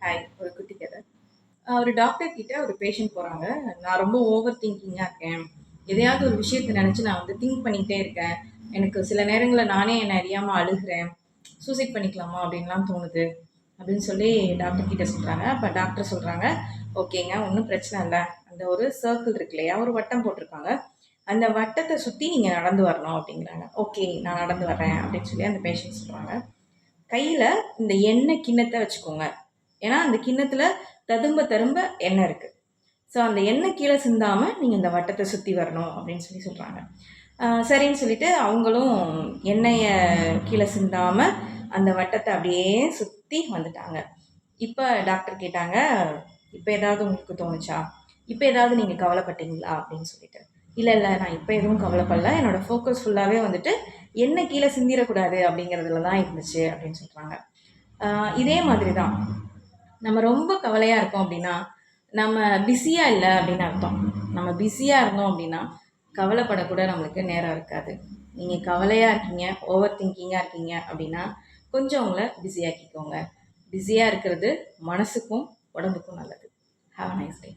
Hi. ஒரு குட்டி கதை. ஒரு டாக்டர் கிட்ட ஒரு பேஷண்ட் போறாங்க. நான் ரொம்ப ஓவர் திங்கிங்கா இருக்கேன். எதையாவது ஒரு விஷயத்த நெனச்சு நான் திங்க் பண்ணிக்கிட்டே இருக்கேன். எனக்கு சில நேரங்கள்ல நானே என்ன அறியாம அழுகுறேன். சூசைட் பண்ணிக்கலாமா அப்படின்லாம் தோணுது. அப்படின்னு சொல்லி டாக்டர் கிட்ட சொல்றாங்க. அப்ப டாக்டர் சொல்றாங்க, "ஓகேங்க, ஒண்ணும் பிரச்சனை இல்ல. அந்த ஒரு சர்க்கிள் இருக்கு இல்லையா? ஒரு வட்டம் போட்டிருக்காங்க. அந்த வட்டத்த சுத்தி நீங்க நடந்து வரணும்" அப்படிங்கிறாங்க. "ஓகே, நான் நடந்து வர்றேன்" அப்படின்னு சொல்லி அந்த பேஷண்ட் சொல்றாங்க. கையில இந்த எண்ணெய் கிண்ணத்த வச்சுக்கோங்க. ஏன்னா, அந்த கிண்ணத்துல ததும்ப ததும்ப எண்ணெய் இருக்கு. ஸோ, அந்த எண்ணெய் கீழ சிந்தாம நீங்க இந்த வட்டத்த சுத்தி வரணும் அப்படின்னு சொல்லி சொல்றாங்க. சரின்னு சொல்லிட்டு அவங்களும் எண்ணெய கீழ சிந்தாம அந்த வட்டத்த அப்படியே சுத்தி வந்துட்டாங்க. இப்ப டாக்டர் கேட்டாங்க, "இப்ப ஏதாவது உங்களுக்கு தோணுச்சா? இப்ப ஏதாவது நீங்க கவலைப்பட்டீங்களா?" அப்படின்னு சொல்லிட்டு. "இல்ல, இல்ல. நான் இப்ப எதுவும் கவலைப்படல. என்னோட ஃபோக்கஸ் ஃபுல்லாவே எண்ணெய் கீழ சிந்திரக்கூடாது அப்படிங்கிறதுல தான் இருந்துச்சு" அப்படின்னு சொல்றாங்க. இதே மாதிரி தான். நம்ம ரொம்ப கவலையா இருக்கோம் அப்படின்னா, நம்ம பிஸியா இல்ல அப்படின்னு அர்த்தம். நம்ம பிஸியா இருந்தோம் அப்படின்னா, கவலைப்படக்கூட நம்மளுக்கு நேரம் இருக்காது. நீங்க கவலையா இருக்கீங்க, ஓவர் திங்கிங்கா இருக்கீங்க அப்படின்னா, கொஞ்சம் உங்கள பிஸியாக்கிக்கோங்க. பிஸியா இருக்கிறது மனசுக்கும், உடம்புக்கும் நல்லது. Have a nice day.